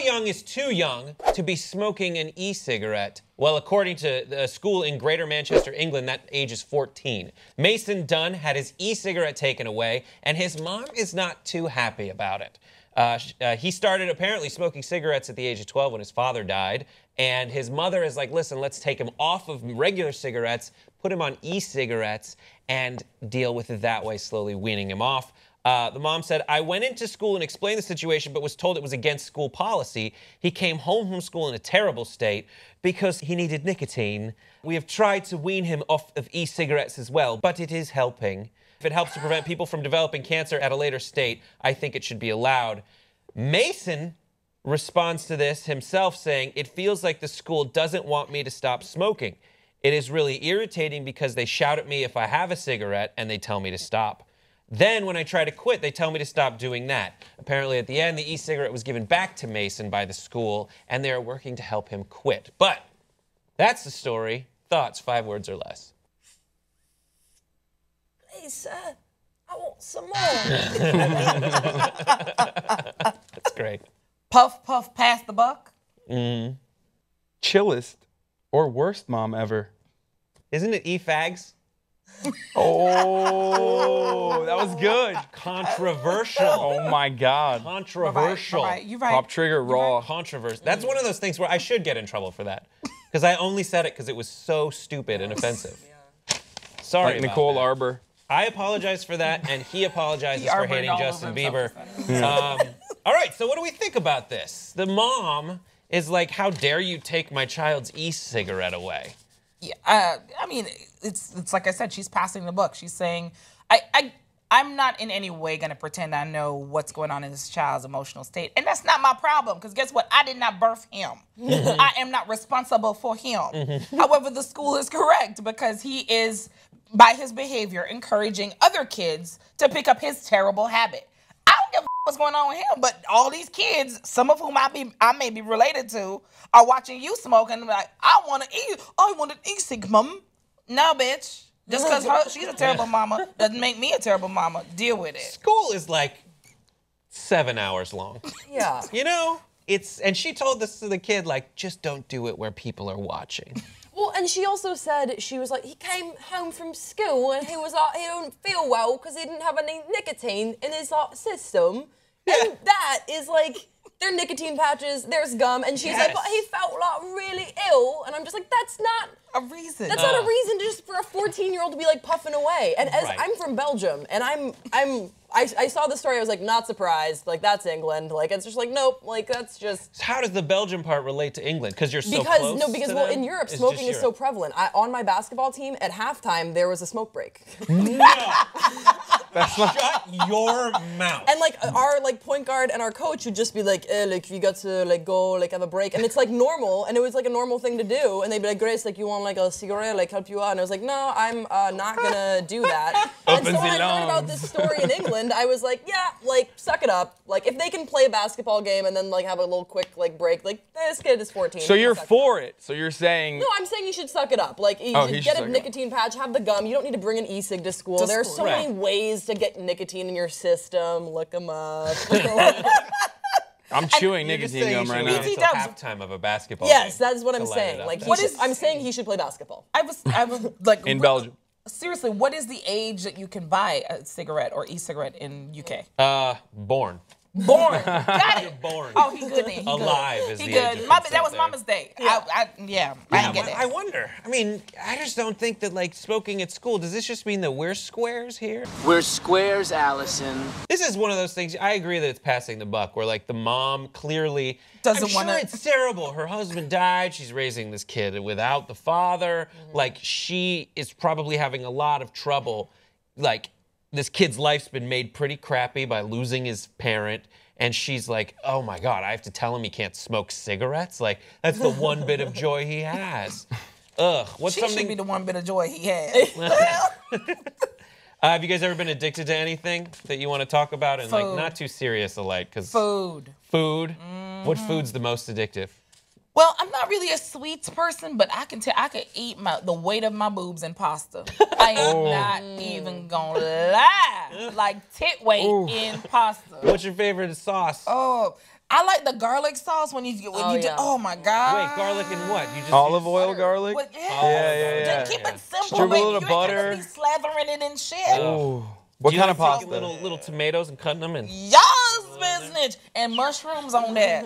young is too young to be smoking an e-cigarette? Well, according to a school in Greater Manchester, England, that age is 14. Mason Dunn had his e-cigarette taken away, and his mom is not too happy about it. He started apparently smoking cigarettes at the age of 12 when his father died, and his mother is like, listen, let's take him off of regular cigarettes, put him on e-cigarettes, and deal with it that way, slowly weaning him off. The mom said, I went into school and explained the situation, but was told it was against school policy. He came home from school in a terrible state because he needed nicotine. We have tried to wean him off of e-cigarettes as well, but it is helping. If it helps to prevent people from developing cancer at a later state, I think it should be allowed. Mason responds to this himself, saying, it feels like the school doesn't want me to stop smoking. It is really irritating because they shout at me if I have a cigarette and they tell me to stop. Then when I try to quit, they tell me to stop doing that. Apparently at the end, the e-cigarette was given back to Mason by the school, and they are working to help him quit. But that's the story. Thoughts, 5 words or less. Please, sir, I want some more. That's great. Puff, puff, pass the buck. Chillest or worst mom ever. Isn't it e-fags? Oh, that was good. Controversial. Oh my God. Controversial. Right. You're right. Pop trigger raw. Controversy. That's one of those things where I should get in trouble for that. Because I only said it because it was so stupid and offensive. Sorry Like about Nicole that. Arbor. I apologize for that, and he apologizes for hating all Justin over Bieber. himself. All right, so what do we think about this? The mom is like, how dare you take my child's e-cigarette away? Yeah, I mean, it's like I said, she's passing the buck. She's saying, I'm not in any way going to pretend I know what's going on in this child's emotional state. And that's not my problem, because guess what? I did not birth him. I am not responsible for him. However, the school is correct, because he is, by his behavior, encouraging other kids to pick up his terrible habit. I don't give a what's going on with him, but all these kids, some of whom I may be related to, are watching you smoke and like, I want an e-cig, mom. No, bitch. Just because she's a terrible mama doesn't make me a terrible mama. Deal with it. School is like 7 hours long. Yeah. You know? And she told this to the kid, like, just don't do it where people are watching. Well, and she also said, she was like, he came home from school and he was like, he didn't feel well because he didn't have any nicotine in his system. And that is like, there are nicotine patches, there's gum, and she's like, but he felt like really ill. And I'm just like, that's not a reason. That's not a reason just for a 14-year-old to be like puffing away. And as I'm from Belgium, and I saw the story, I was like, not surprised. Like, that's England. Like, it's just like, nope. Like, that's just. So how does the Belgian part relate to England? Because you're so close. Because to them? in Europe, smoking is so prevalent. On my basketball team, at halftime, there was a smoke break. No. Shut your mouth. And like our point guard and our coach would just be like, like you got to like go like have a break, and it's like normal, and it was like a normal thing to do, and they'd be like, Grace, like you want like a cigarette, like help you out, and I was like, no, I'm not gonna do that. And so when I heard about this story in England, I was like, yeah, like suck it up. Like if they can play a basketball game and then like have a little quick like break, like this kid is 14. So you're for it. So you're saying. No, I'm saying you should suck it up. Like you get a nicotine patch, have the gum. You don't need to bring an e-cig to school. There are so many ways to get nicotine in your system. Look them up. I'm chewing nicotine gum right now. It's the halftime of a basketball game. Yes, that's what I'm saying. Like, I'm saying he should play basketball. I was like in Belgium. Seriously, what is the age that you can buy a cigarette or e-cigarette in UK? Born. Born. Got it. Born. Oh, he good then. Alive is he the good. age of That was my mistake. Yeah. I didn't get it. I wonder. I mean, I just don't think that, like, smoking at school, does this just mean that we're squares here? We're squares, Allison. This is one of those things, I agree that it's passing the buck, where, like, the mom clearly doesn't want to. It's terrible. Her husband died. She's raising this kid without the father. Like, she is probably having a lot of trouble. Like, this kid's life's been made pretty crappy by losing his parent. And she's like, oh my God, I have to tell him he can't smoke cigarettes? Like, that's the one bit of joy he has. Ugh. What's something? Should be the one bit of joy he has. Have you guys ever been addicted to anything that you want to talk about? And, like, not too serious alike. Food. Food? What food's the most addictive? Well, I'm not really a sweets person, but I can eat the weight of my boobs in pasta. I am not even gonna lie. Like tit weight in pasta. What's your favorite sauce? Oh, I like the garlic sauce when you oh my God. Wait, garlic and what? You just Olive oil, garlic? What, Yeah. Just keep it simple, Sprinkle a baby. little You butter. ain't gonna be slathering it in shit. Ooh. What Do you kind of like pasta? taking little tomatoes and cutting them in? Y'all's business. And mushrooms on that.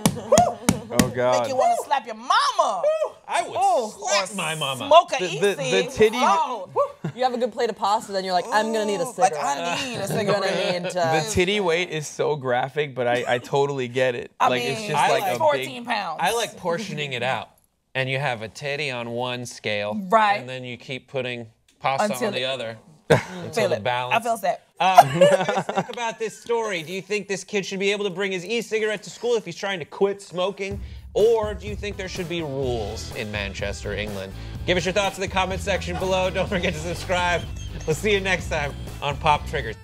Oh God. Make you want to slap your mama. I would slap my mama. Smoke a The e-cig. titty. Oh, You have a good plate of pasta, then you're like, I'm gonna need a cigarette. like I need a I'm cigarette. gonna need. The titty weight is so graphic, but I totally get it. I Like mean, it's just I like like a 14 big. pounds. I like portioning it out. And you have a titty on one scale. Right. And then you keep putting pasta Until on the it- other. Feel Until the it. balance. I feel that. What do you guys think about this story? Do you think this kid should be able to bring his e-cigarette to school if he's trying to quit smoking? Or do you think there should be rules in Manchester, England? Give us your thoughts in the comment section below. Don't forget to subscribe. We'll see you next time on Pop Triggers.